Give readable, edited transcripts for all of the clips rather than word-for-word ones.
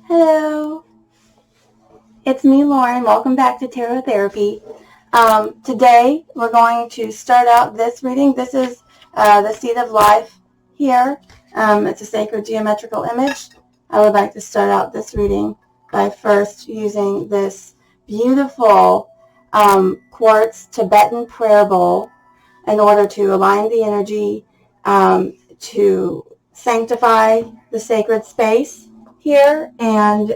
Hello, it's me, Lauren. Welcome back to Tarot Therapy. Today we're going to start out this reading. This is the Seed of Life here. It's a sacred geometrical image. I would like to start out this reading by first using this beautiful quartz Tibetan prayer bowl in order to align the energy, to sanctify the sacred space here, and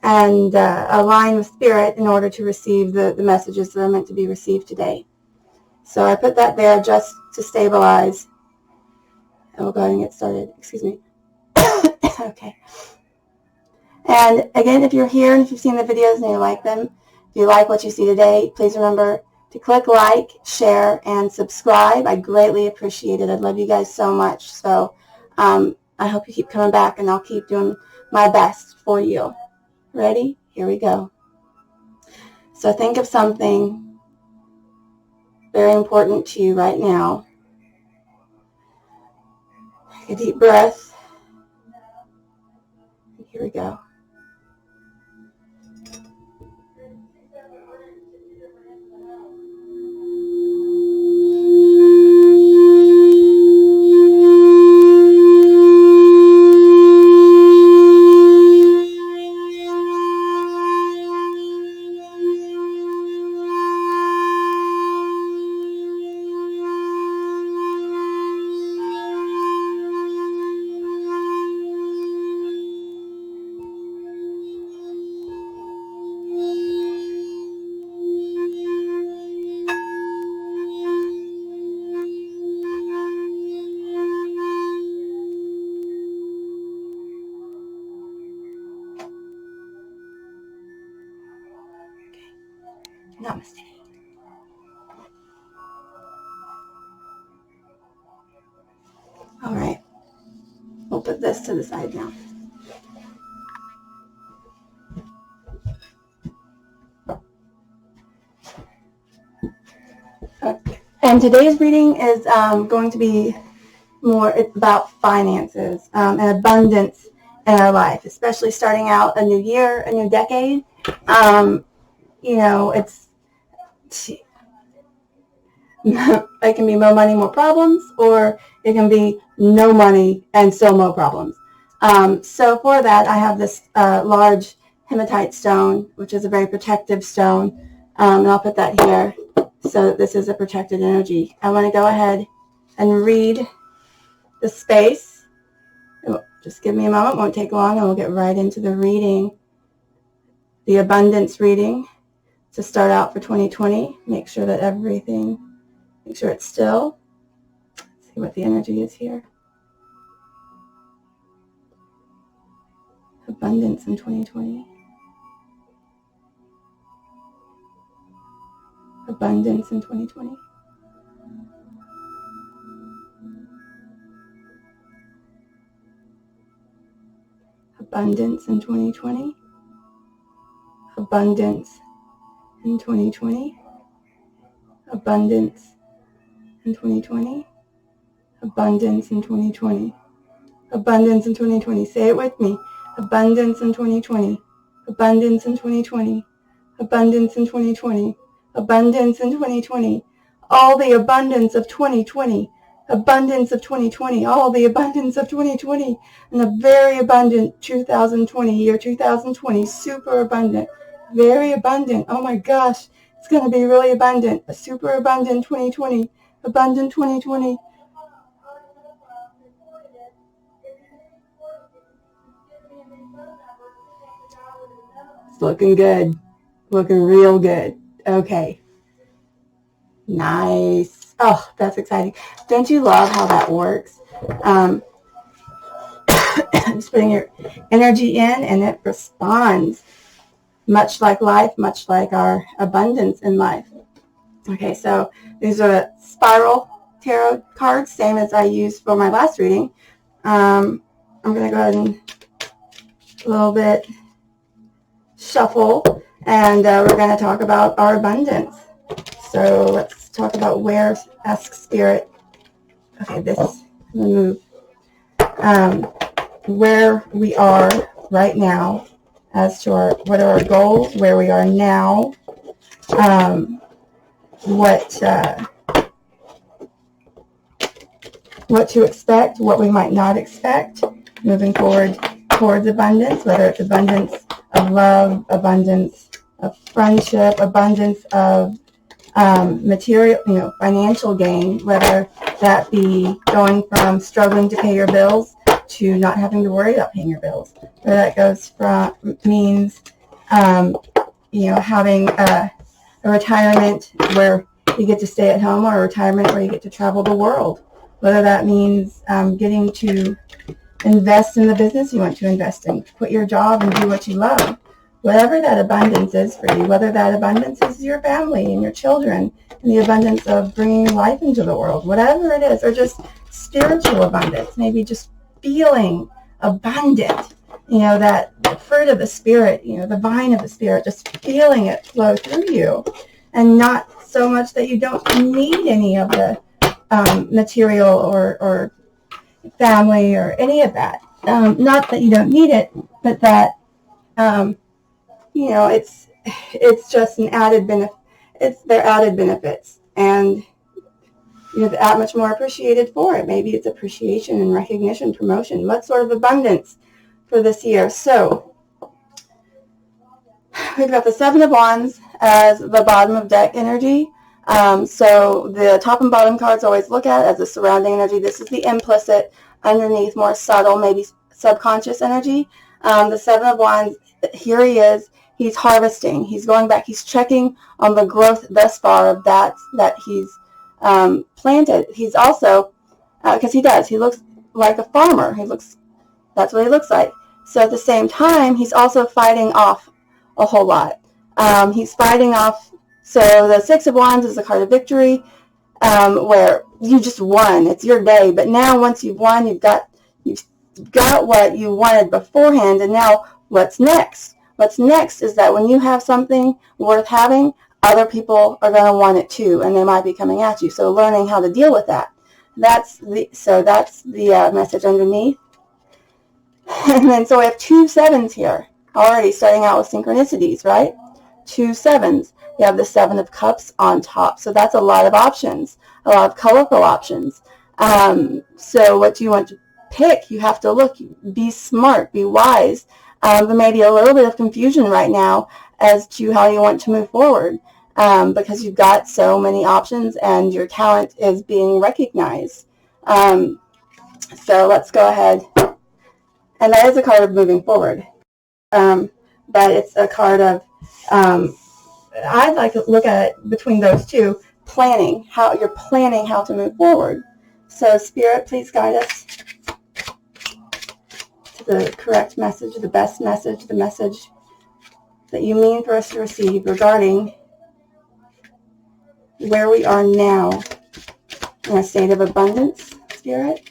align with spirit in order to receive the messages that are meant to be received today. So I put that there just to stabilize. And we'll go ahead and get started. Excuse me. Okay. And again, if you're here and if you've seen the videos and you like them, if you like what you see today, please remember to click like, share, and subscribe. I greatly appreciate it. I love you guys so much. So I hope you keep coming back, and I'll keep doing my best for you. Ready? Here we go. So think of something very important to you right now. Take a deep breath. Here we go. Namaste. All right. We'll put this to the side now. Okay. And today's reading is going to be it's about finances and abundance in our life, especially starting out a new year, a new decade. It can be more money, more problems, or it can be no money and so more problems. So for that, I have this large hematite stone, which is a very protective stone, and I'll put that here so that this is a protected energy. I want to go ahead and read the space. Just give me a moment, won't take long, and we'll get right into the reading. The abundance reading to start out for 2020. Make sure it's still. Let's see what the energy is here. Abundance in 2020. Abundance in 2020. Abundance in 2020. Abundance in 2020. Abundance in 2020. Abundance in 2020. Abundance in 2020. Say it with me. Abundance in 2020. Abundance in 2020. Abundance in 2020. Abundance in 2020. All the abundance of 2020. Abundance of 2020. All the abundance of 2020. And a very abundant 2020, year 2020. Super abundant. Very abundant. Oh my gosh. It's going to be really abundant. A super abundant 2020. Abundant 2020. It's looking good. Looking real good. Okay. Nice. Oh, that's exciting. Don't you love how that works? Just putting your energy in and it responds. Much like life, much like our abundance in life. Okay, so these are spiral tarot cards, same as I used for my last reading. I'm going to go ahead and a little bit shuffle, and we're going to talk about our abundance. So let's talk about where, ask Spirit. Okay, this, I'm going to move. Where we are right now as to what are our goals, where we are now, what to expect, what we might not expect, moving forward towards abundance, whether it's abundance of love, abundance of friendship, abundance of material, financial gain, whether that be going from struggling to pay your bills to not having to worry about paying your bills, whether that means having a retirement where you get to stay at home, or a retirement where you get to travel the world, whether that means getting to invest in the business you want to invest in, quit your job and do what you love. Whatever that abundance is for you, whether that abundance is your family and your children and the abundance of bringing life into the world, whatever it is, or just spiritual abundance, maybe just feeling abundant, that fruit of the Spirit, the vine of the Spirit, just feeling it flow through you, and not so much that you don't need any of the material or family or any of that. Not that you don't need it, but that it's just an added benefit. It's their added benefits, and that much more appreciated for it. Maybe it's appreciation and recognition, promotion. What sort of abundance for this year? So we've got the Seven of Wands as the bottom of deck energy. So the top and bottom cards always look at as the surrounding energy. This is the implicit, underneath, more subtle, maybe subconscious energy. The Seven of Wands, here he is. He's harvesting. He's going back. He's checking on the growth thus far of that he's planted. He's also, because he looks like a farmer. That's what he looks like. So at the same time, he's also fighting off a whole lot. He's fighting off. So the Six of Wands is the card of victory, where you just won. It's your day. But now, once you've won, you've got what you wanted beforehand. And now, what's next? What's next is that when you have something worth having, other people are going to want it too, and they might be coming at you. So learning how to deal with that. That's the message underneath. And then so we have 2 sevens here already, starting out with synchronicities, right? 2 sevens. You have the Seven of Cups on top. So that's a lot of options, a lot of colorful options. So what you want to pick, you have to look, be smart, be wise. There may be a little bit of confusion right now as to how you want to move forward, because you've got so many options and your talent is being recognized. So let's go ahead. And that is a card of moving forward. But it's a card of, I'd like to look at it between those two, planning, how you're planning how to move forward. So Spirit, please guide us to the correct message, the best message, the message that you mean for us to receive regarding where we are now in a state of abundance, Spirit.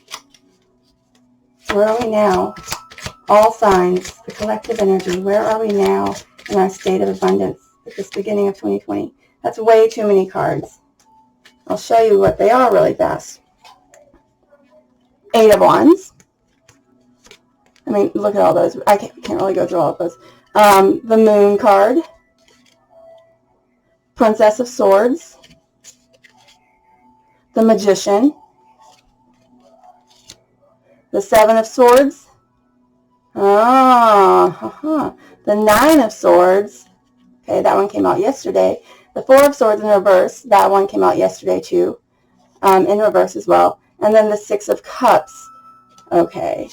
Where are we now? All signs, the collective energy, where are we now in our state of abundance at this beginning of 2020? That's way too many cards. I'll show you what they are really fast. 8 of Wands. I mean, look at all those. I can't really go through all of those. The Moon card. Princess of Swords. The Magician. The Seven of Swords. The 9 of Swords. Okay, that one came out yesterday. The 4 of Swords in reverse. That one came out yesterday too. In reverse as well. And then the 6 of Cups. Okay.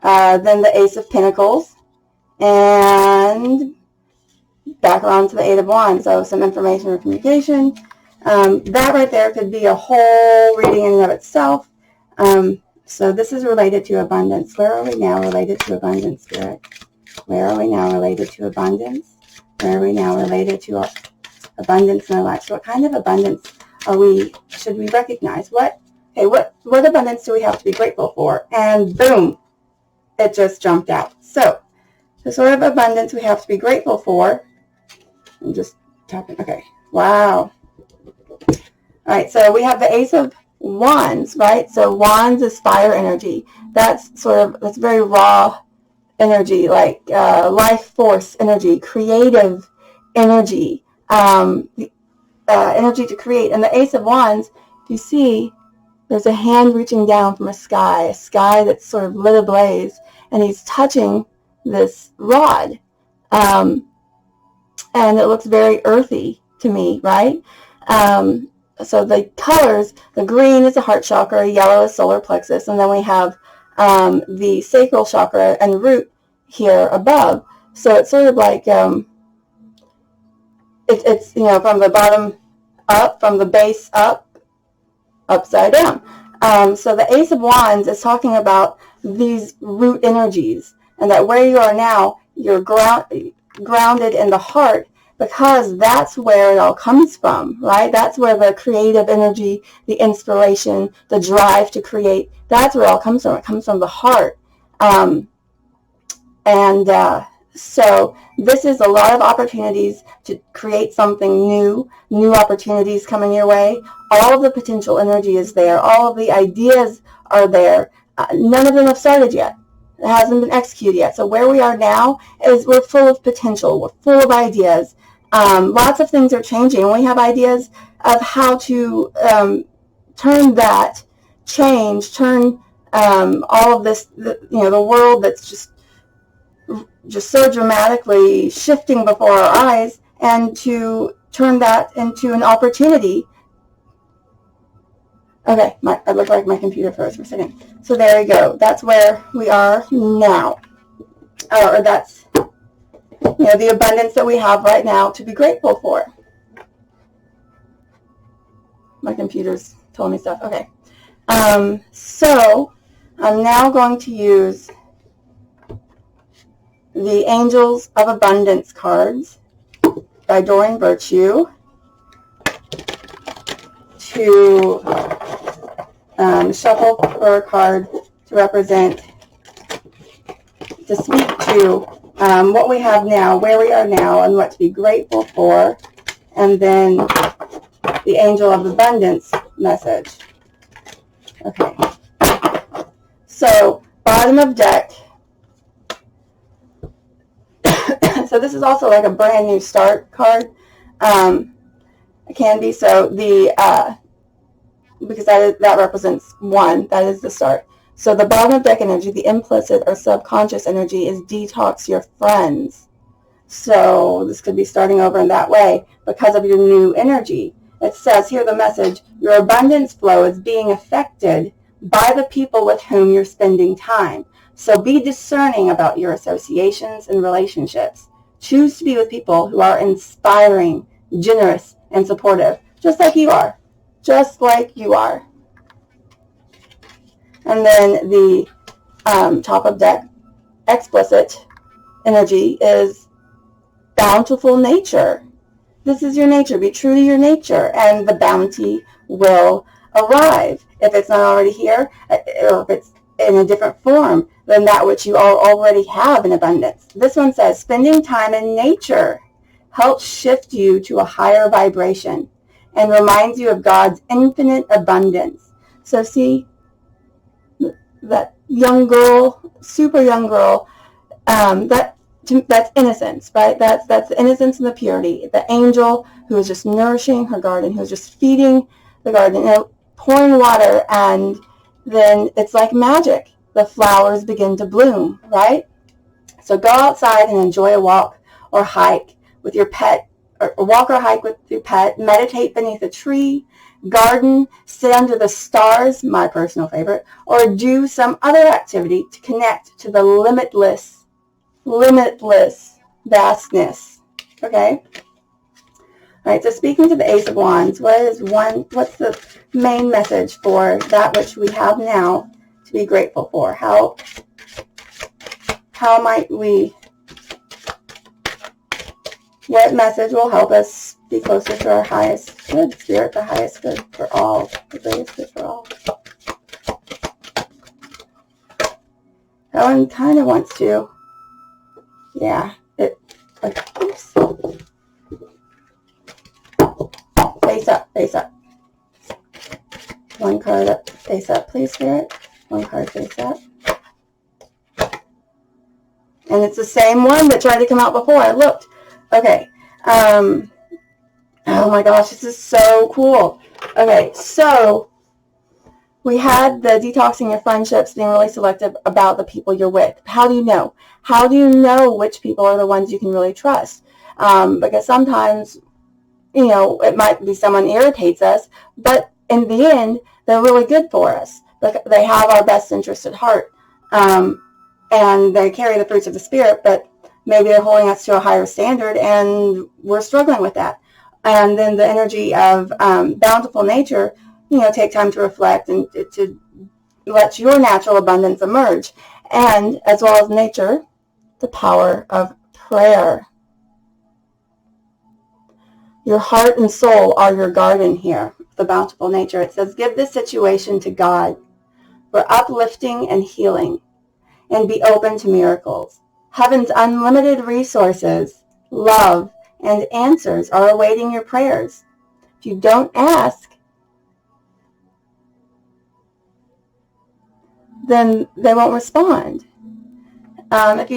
Then the Ace of Pentacles. And back around to the 8 of Wands. So some information or communication. That right there could be a whole reading in and of itself. So this is related to abundance. Where are we now related to abundance, Spirit? Where are we now related to abundance? Where are we now related to abundance in our lives? What kind of abundance should we recognize? What abundance do we have to be grateful for? And boom, it just jumped out. So the sort of abundance we have to be grateful for. I'm just tapping. Okay. Wow. All right. So we have the Ace of Wands, right? So Wands is fire energy. That's very raw energy, like life force energy, creative energy, energy to create. And the Ace of Wands, if you see, there's a hand reaching down from a sky that's sort of lit ablaze, and he's touching this rod. And it looks very earthy to me, right? So the colors, the green is the heart chakra, yellow is solar plexus, and then we have the sacral chakra and root here above. So it's sort of like, it's, you know, from the bottom up, from the base up, upside down. So the Ace of Wands is talking about these root energies, and that where you are now, you're grounded in the heart, because that's where it all comes from, right? That's where the creative energy, the inspiration, the drive to create, that's where it all comes from. It comes from the heart. So this is a lot of opportunities to create something new opportunities coming your way. All of the potential energy is there. All of the ideas are there. None of them have started yet. It hasn't been executed yet. So where we are now is we're full of potential. We're full of ideas. Lots of things are changing, and we have ideas of how to turn that change, turn all of this, the world that's just so dramatically shifting before our eyes, and to turn that into an opportunity. Okay, I look like my computer froze for a second. So there you go. That's where we are now. Or that's, the abundance that we have right now to be grateful for. My computer's told me stuff. Okay. So I'm now going to use the Angels of Abundance cards by Doreen Virtue to shuffle for a card to represent, to speak to what we have now, where we are now, and what to be grateful for, and then the Angel of Abundance message. Okay. So, bottom of deck. So this is also like a brand new start card. It can be. So because that represents one, that is the start. So the bottom of deck energy, the implicit or subconscious energy, is detox your friends. So this could be starting over in that way because of your new energy. It says here, the message: your abundance flow is being affected by the people with whom you're spending time. So be discerning about your associations and relationships. Choose to be with people who are inspiring, generous, and supportive, just like you are. Just like you are. And then the top of deck explicit energy is bountiful nature. This is your nature. Be true to your nature, and the bounty will arrive. If it's not already here, or if it's in a different form than that which you already have in abundance. This one says, spending time in nature helps shift you to a higher vibration and reminds you of God's infinite abundance. So see, that young girl, super young girl, that's innocence, right? That's the innocence and the purity. The angel who is just nourishing her garden, who is just feeding the garden, pouring water, and then it's like magic. The flowers begin to bloom, right? So go outside and enjoy a walk or hike with your pet, or walk or hike with your pet, meditate beneath a tree, garden, sit under the stars, my personal favorite, or do some other activity to connect to the limitless vastness. Okay? All right, so speaking to the Ace of Wands, what's the main message for that which we have now to be grateful for? How might we, what message will help us be closer to our highest good, Spirit, the highest good for all, the greatest good for all? That one kind of wants to, oops. Face up. One card up, face up, please, Spirit. One card face up. And it's the same one that tried to come out before. I looked. Okay. Oh my gosh, this is so cool. Okay, so we had the detoxing your friendships, being really selective about the people you're with. How do you know? How do you know which people are the ones you can really trust? Because sometimes, you know, it might be someone irritates us, but in the end, they're really good for us. They have our best interest at heart. And they carry the fruits of the Spirit, but maybe they're holding us to a higher standard, and we're struggling with that. And then the energy of bountiful nature, you know, take time to reflect and to let your natural abundance emerge. And as well as nature, the power of prayer. Your heart and soul are your garden here, the bountiful nature. It says, give this situation to God for uplifting and healing, and be open to miracles. Heaven's unlimited resources, love, and answers are awaiting your prayers. If you don't ask, then they won't respond. If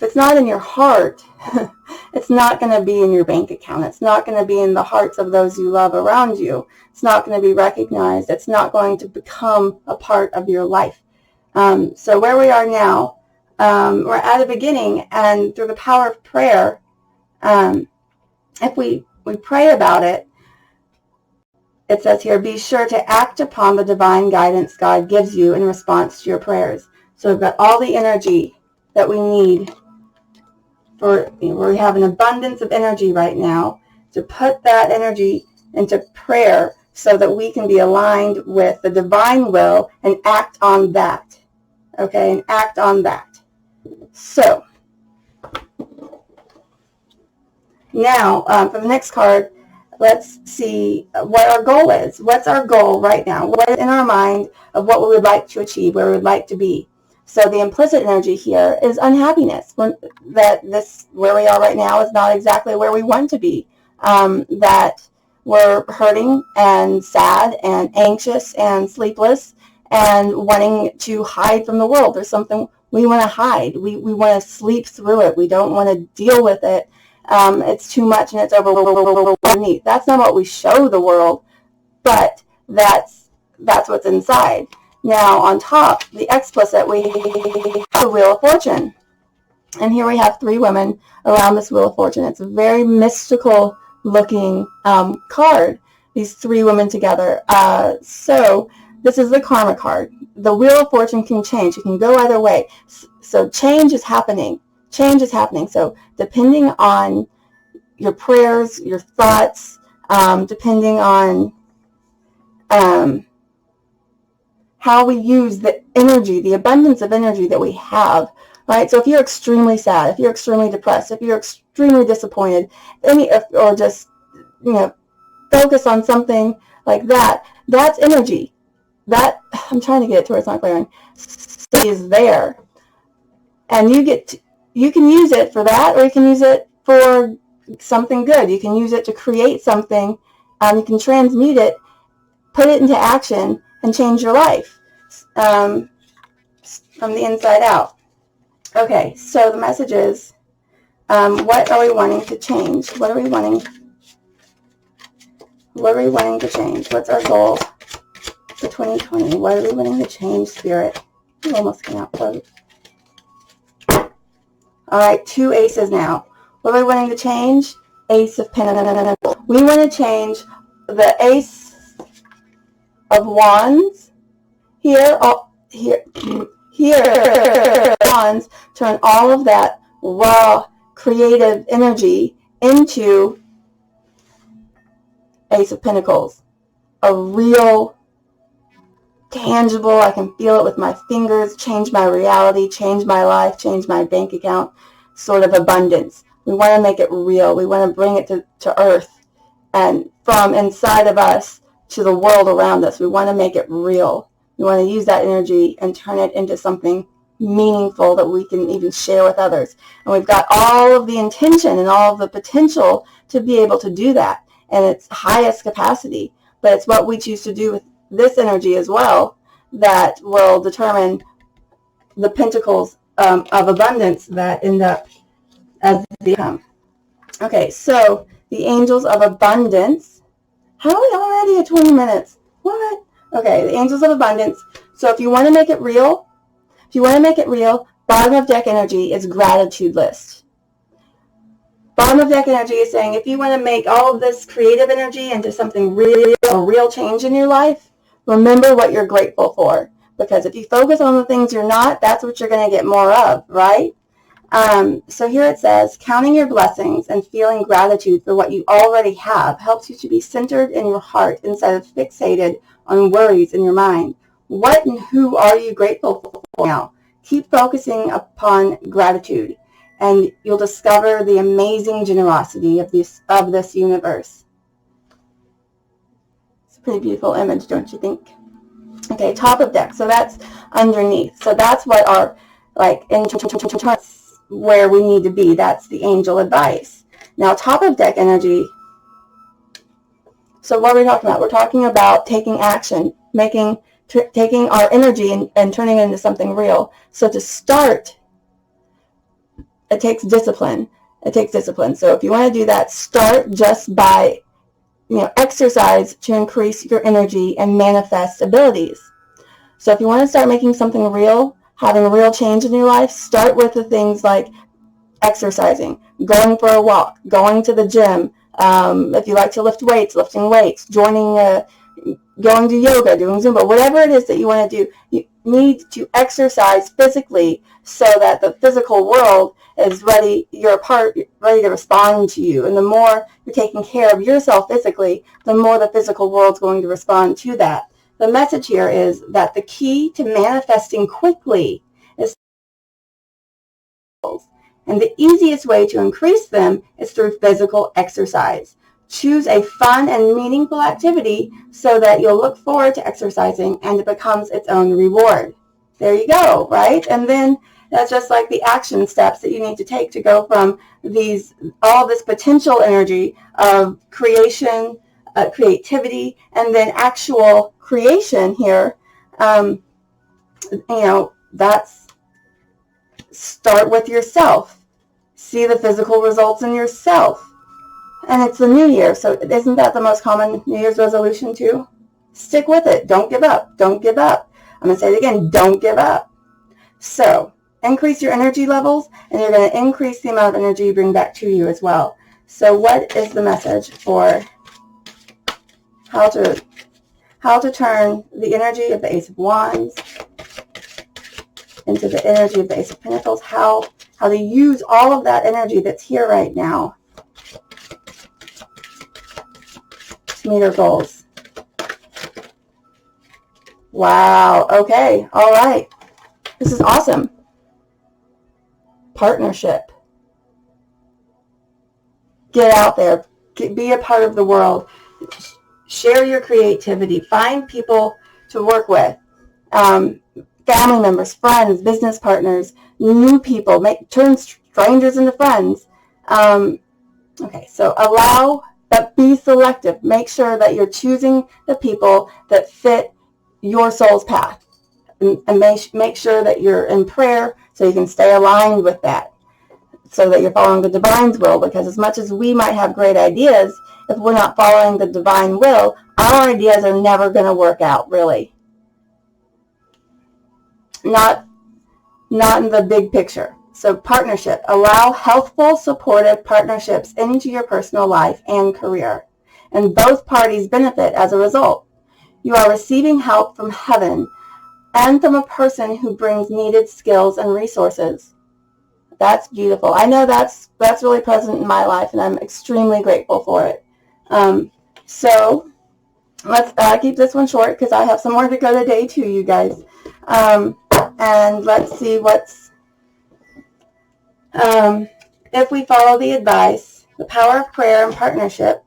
it's not in your heart, it's not going to be in your bank account. It's not going to be in the hearts of those you love around you. It's not going to be recognized. It's not going to become a part of your life. So where we are now, we're at a beginning, and through the power of prayer, if we pray about it, it says here, be sure to act upon the divine guidance God gives you in response to your prayers. So we've got all the energy that we need. We have an abundance of energy right now to put that energy into prayer so that we can be aligned with the divine will and act on that. Okay, and act on that. So, now for the next card, let's see what our goal is. What's our goal right now? What is in our mind of what we would like to achieve, where we would like to be? So the implicit energy here is unhappiness, that where we are right now is not exactly where we want to be, that we're hurting and sad and anxious and sleepless and wanting to hide from the world. There's something we want to hide. We want to sleep through it. We don't want to deal with it. It's too much and it's overwhelming. That's not what we show the world, but that's what's inside. Now, on top, the explicit, we have the Wheel of Fortune. And here we have 3 women around this Wheel of Fortune. It's a very mystical looking card, these 3 women together. So this is the Karma card. The Wheel of Fortune can change. It can go either way. So change is happening. Change is happening. So depending on your prayers, your thoughts, depending on how we use the energy, the abundance of energy that we have, right? So if you're extremely sad, if you're extremely depressed, if you're extremely disappointed, or just, you know, focus on something like that, that's energy. That, I'm trying to get it to where it's not glaring, is there. And you can use it for that, or you can use it for something good. You can use it to create something. You can transmute it, put it into action, and change your life from the inside out. Okay, so the message is, what are we wanting to change? What are we wanting to change? What's our goal for 2020? What are we wanting to change, Spirit? You almost came out close. All right, 2 aces now. What are we wanting to change? Ace of Pentacles. We want to change the Ace of Wands here, Wands, turn all of that raw creative energy into Ace of Pentacles. A real, tangible, I can feel it with my fingers, change my reality, change my life, change my bank account sort of abundance. We want to make it real. We want to bring it to earth, and from inside of us to the world around us. We want to make it real. We want to use that energy and turn it into something meaningful that we can even share with others. And we've got all of the intention and all of the potential to be able to do that in its highest capacity. But it's what we choose to do with this energy as well that will determine the pentacles of abundance that end up as the outcome. Okay, so the angels of abundance. How are we already at 20 minutes? What? Okay, the angels of abundance. So if you want to make it real, bottom of deck energy is gratitude list. Bottom of deck energy is saying if you want to make all of this creative energy into something real, a real change in your life, remember what you're grateful for. Because if you focus on the things you're not, that's what you're going to get more of, right? So here it says, counting your blessings and feeling gratitude for what you already have helps you to be centered in your heart instead of fixated on worries in your mind. What and who are you grateful for now? Keep focusing upon gratitude, and you'll discover the amazing generosity of this universe. It's a pretty beautiful image, don't you think? Okay, top of deck. So that's underneath. So that's what our, like, in where we need to be. That's the angel advice. Now, top of deck energy. So what are we talking about? We're talking about taking action, taking our energy and turning it into something real. So to start, it takes discipline. So if you want to do that, start just by, exercise to increase your energy and manifest abilities. So if you want to start making something real, having a real change in your life, start with the things like exercising, going for a walk, going to the gym. If you like to lift weights, lifting weights, going to yoga, doing Zumba, whatever it is that you want to do, you need to exercise physically so that the physical world is ready, ready to respond to you. And the more you're taking care of yourself physically, the more the physical world's going to respond to that. The message here is that the key to manifesting quickly is, and the easiest way to increase them is through physical exercise. Choose a fun and meaningful activity so that you'll look forward to exercising and it becomes its own reward. There you go, right? And then that's just like the action steps that you need to take to go from all this potential energy of creation, creativity, and then actual creation here. That's start with yourself. See the physical results in yourself. And it's the new year, so isn't that the most common New Year's resolution too? Stick with it. Don't give up. Don't give up. I'm going to say it again. Don't give up. So increase your energy levels, and you're going to increase the amount of energy you bring back to you as well. So what is the message for how to turn the energy of the Ace of Wands into the energy of the Ace of Pentacles? How to use all of that energy that's here right now to meet our goals. Wow. Okay. All right. This is awesome. Partnership. Get out there. Be a part of the world. Share your creativity. Find people to work with. Family members, friends, business partners, new people. Turn strangers into friends. Okay, so allow, but be selective. Make sure that you're choosing the people that fit your soul's path. And make sure that you're in prayer so you can stay aligned with that, so that you're following the divine's will, because as much as we might have great ideas, if we're not following the divine will, our ideas are never going to work out, really. Not in the big picture. So partnership. Allow healthful, supportive partnerships into your personal life and career, and both parties benefit as a result. You are receiving help from heaven and from a person who brings needed skills and resources. That's beautiful. I know that's really present in my life, and I'm extremely grateful for it. So let's keep this one short because I have some more to go to day 2, you guys. And let's see what's, if we follow the advice, the power of prayer and partnership.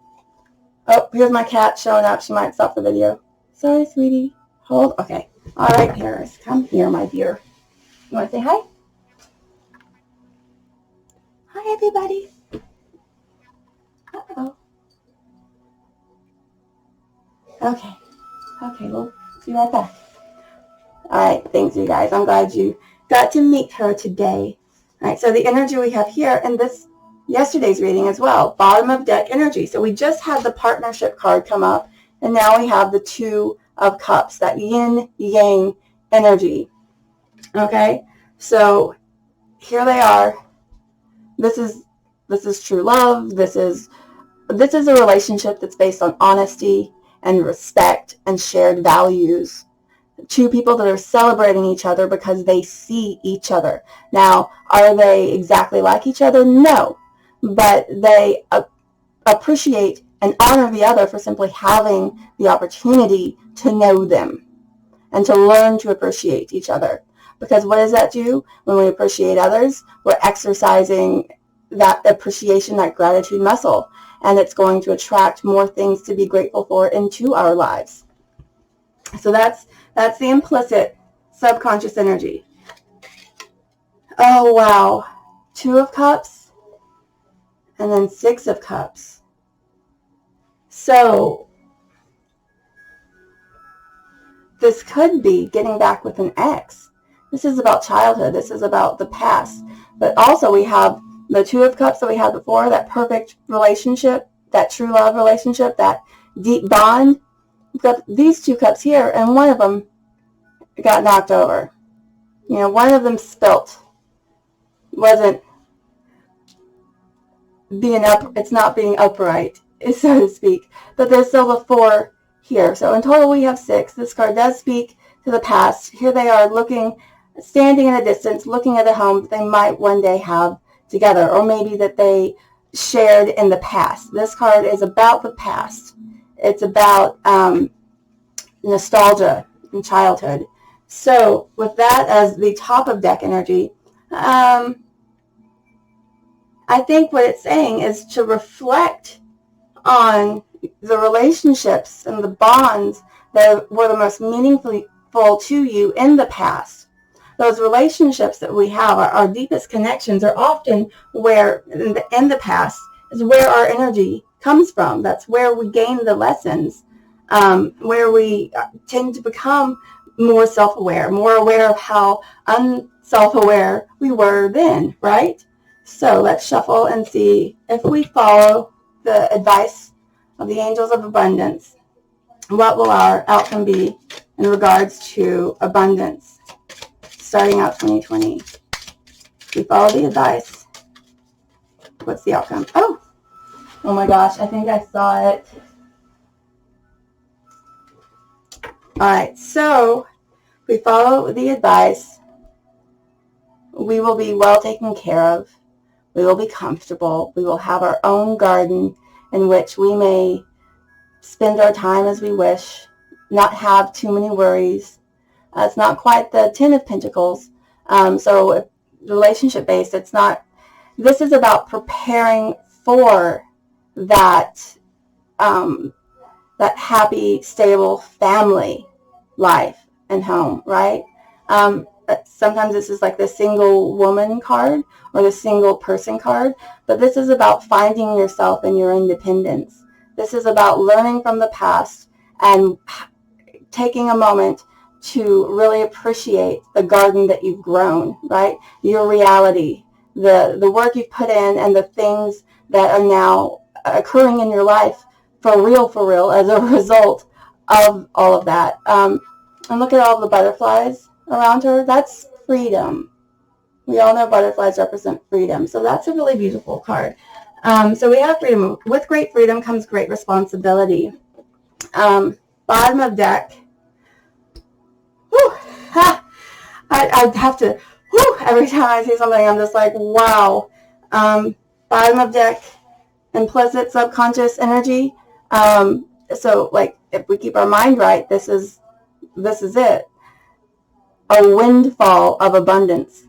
Oh, here's my cat showing up. She might stop the video. Sorry, sweetie. Hold. Okay. All right, Paris. Come here, my dear. You want to say hi? Hi, everybody. Uh-oh. Okay, we'll be right back. All right, thanks, you guys. I'm glad you got to meet her today. All right, so the energy we have here in this yesterday's reading as well, bottom of deck energy. So we just had the partnership card come up, and now we have the Two of Cups, that yin yang energy. Okay, so here they are. This is true love. This is a relationship that's based on honesty and respect and shared values. Two people that are celebrating each other because they see each other. Now, are they exactly like each other? No, but they appreciate and honor the other for simply having the opportunity to know them and to learn to appreciate each other. Because what does that do? When we appreciate others, we're exercising that appreciation, that gratitude muscle, and it's going to attract more things to be grateful for into our lives. So that's the implicit subconscious energy. Oh, wow. Two of Cups and then Six of Cups. So this could be getting back with an ex. This is about childhood. This is about the past. But also we have the Two of Cups that we had before, that perfect relationship, that true love relationship, that deep bond. We've got these two cups here, and one of them got knocked over. You know, one of them spilt. Wasn't being up, it's not being upright, so to speak. But there's still the four here. So in total we have six. This card does speak to the past. Here they are looking, standing in a distance, looking at a home that they might one day have together, or maybe that they shared in the past. This card is about the past. It's about nostalgia and childhood. So with that as the top of deck energy, I think what it's saying is to reflect on the relationships and the bonds that were the most meaningful to you in the past. Those relationships that we have, our deepest connections, are often where, in the past, is where our energy comes from. That's where we gain the lessons, where we tend to become more self-aware, more aware of how unself-aware we were then, right? So let's shuffle and see if we follow the advice of the angels of abundance. What will our outcome be in regards to abundance starting out 2020? We follow the advice. What's the outcome? Oh my gosh, I think I saw it. All right, so we follow the advice. We will be well taken care of. We will be comfortable. We will have our own garden in which we may spend our time as we wish, not have too many worries. It's not quite the Ten of Pentacles. So relationship-based, it's not. This is about preparing for that, that happy, stable family life and home, right? Sometimes this is like the single woman card or the single person card, but this is about finding yourself and your independence. This is about learning from the past and taking a moment to really appreciate the garden that you've grown, right? Your reality, the work you've put in, and the things that are now occurring in your life for real, as a result of all of that. And look at all the butterflies around her. That's freedom. We all know butterflies represent freedom. So that's a really beautiful card. So we have freedom. With great freedom comes great responsibility. Bottom of deck. Whew, I'd have to, every time I see something, I'm just like, wow. Bottom of deck, implicit subconscious energy. So like, if we keep our mind right, this is it. A windfall of abundance.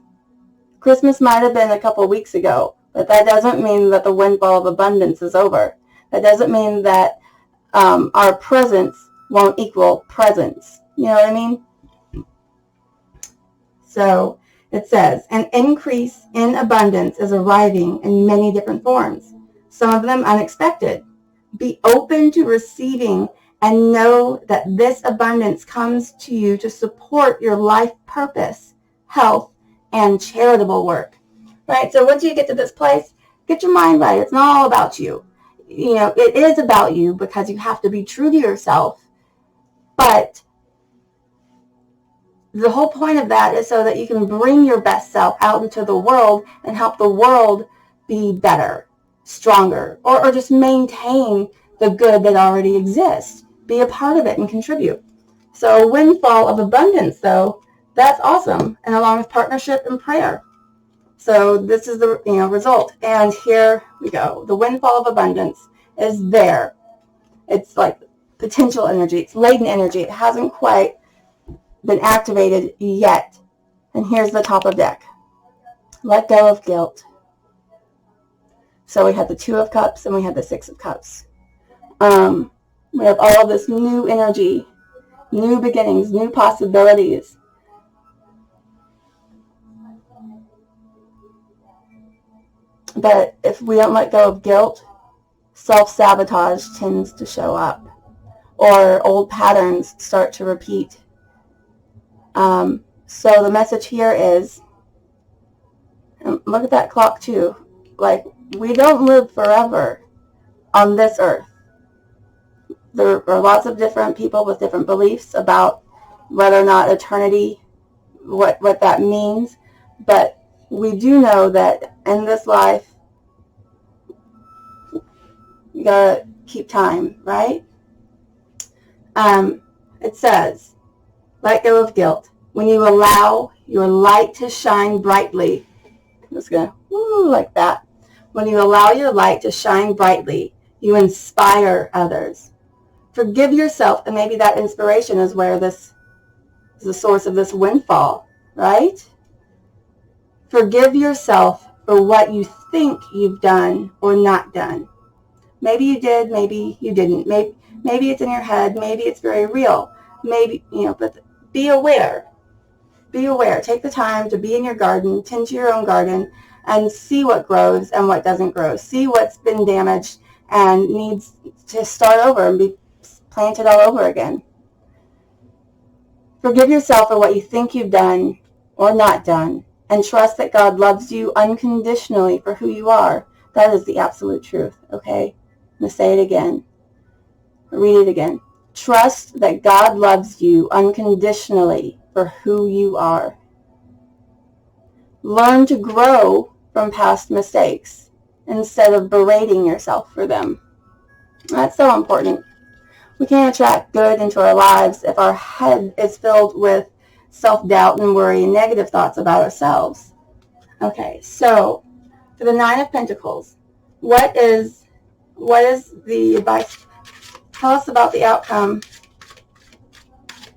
Christmas might have been a couple weeks ago, but that doesn't mean that the windfall of abundance is over. That doesn't mean that our presence won't equal presence. You know what I mean? So it says, an increase in abundance is arriving in many different forms, some of them unexpected. Be open to receiving and know that this abundance comes to you to support your life purpose, health, and charitable work, right? So once you get to this place, get your mind right. It's not all about you. You know, it is about you because you have to be true to yourself. But the whole point of that is so that you can bring your best self out into the world and help the world be better, stronger, or just maintain the good that already exists. Be a part of it and contribute. So windfall of abundance, though, that's awesome. And along with partnership and prayer. So this is the result. And here we go. The windfall of abundance is there. It's like potential energy. It's latent energy. It hasn't quite been activated yet. And here's the top of deck. Let go of guilt. So we had the 2 of Cups and we had the 6 of Cups. We have all of this new energy, new beginnings, new possibilities. But if we don't let go of guilt, self-sabotage tends to show up, or old patterns start to repeat. So the message here is, and look at that clock too, like, we don't live forever on this earth. There are lots of different people with different beliefs about whether or not eternity, what that means, but we do know that in this life, you gotta keep time, right? It says, let go of guilt. When you allow your light to shine brightly, I'm just gonna woo like that. When you allow your light to shine brightly, you inspire others. Forgive yourself, and maybe that inspiration is where this is the source of this windfall, right? Forgive yourself for what you think you've done or not done. Maybe you did, maybe you didn't. Maybe it's in your head, maybe it's very real. Maybe, but be aware. Be aware. Take the time to be in your garden, tend to your own garden, and see what grows and what doesn't grow. See what's been damaged and needs to start over and be planted all over again. Forgive yourself for what you think you've done or not done, and trust that God loves you unconditionally for who you are. That is the absolute truth, okay? I'm going to say it again. Read it again. Trust that God loves you unconditionally for who you are. Learn to grow from past mistakes instead of berating yourself for them. That's so important. We can't attract good into our lives if our head is filled with self-doubt and worry and negative thoughts about ourselves. Okay, so for the 9 of Pentacles, what is the advice? Tell us about the outcome,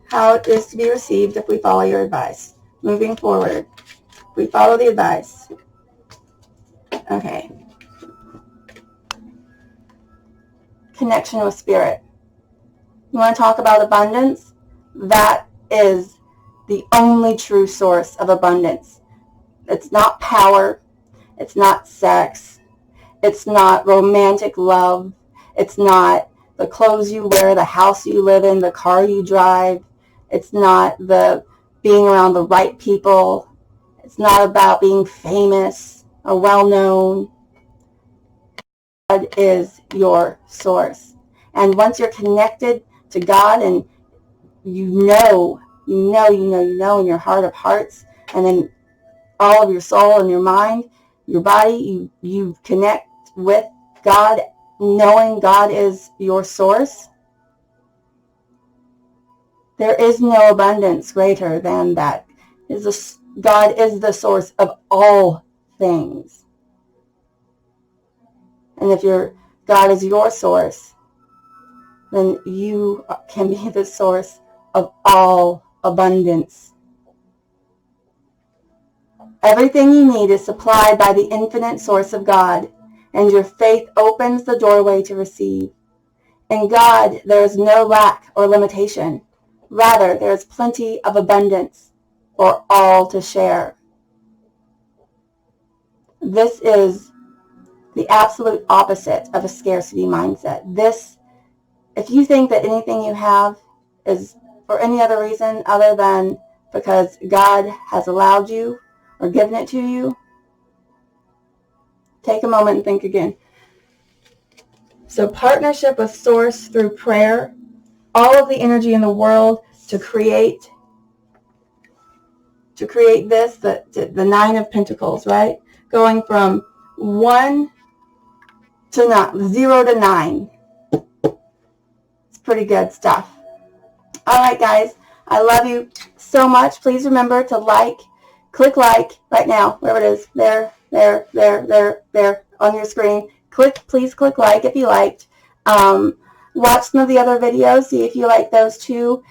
how it is to be received if we follow your advice. Moving forward, if we follow the advice. Okay. Connection with spirit. You want to talk about abundance? That is the only true source of abundance. It's not power. It's not sex. It's not romantic love. It's not the clothes you wear, the house you live in, the car you drive. It's not the being around the right people. It's not about being famous or well-known. God is your source. And once you're connected to God and you know in your heart of hearts, and then all of your soul and your mind, your body, you connect with God, knowing God is your source. There is no abundance greater than that. God is the source of all things. And if God is your source, then you can be the source of all abundance. Everything you need is supplied by the infinite source of God, and your faith opens the doorway to receive. In God, there is no lack or limitation. Rather, there is plenty of abundance for all to share. This is the absolute opposite of a scarcity mindset. If you think that anything you have is for any other reason other than because God has allowed you or giving it to you, take a moment and think again. So partnership with Source through prayer, all of the energy in the world to create this, the 9 of Pentacles, right? Going from 0 to 9. It's pretty good stuff. All right, guys. I love you so much. Please remember to click like right now, wherever it is. There, on your screen. Please click like if you liked. Watch some of the other videos. See if you like those too.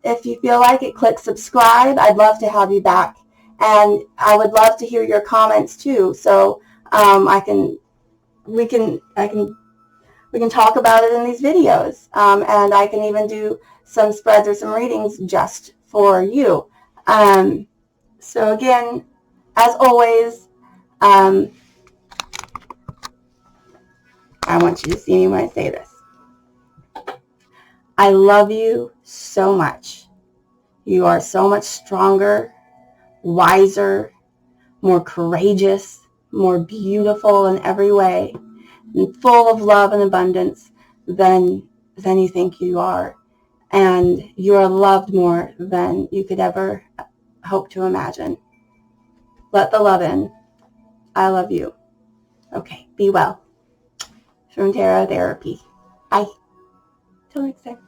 If you feel like it, click subscribe. I'd love to have you back. And I would love to hear your comments too. So we can talk about it in these videos. And I can even do some spreads or some readings just for you. So again, as always, I want you to see me when I say this. I love you so much. You are so much stronger, wiser, more courageous, more beautiful in every way, and full of love and abundance than you think you are. And you are loved more than you could ever hope to imagine. Let the love in. I love you. Okay, be well. From Tarot Therapy. Bye. Till next time.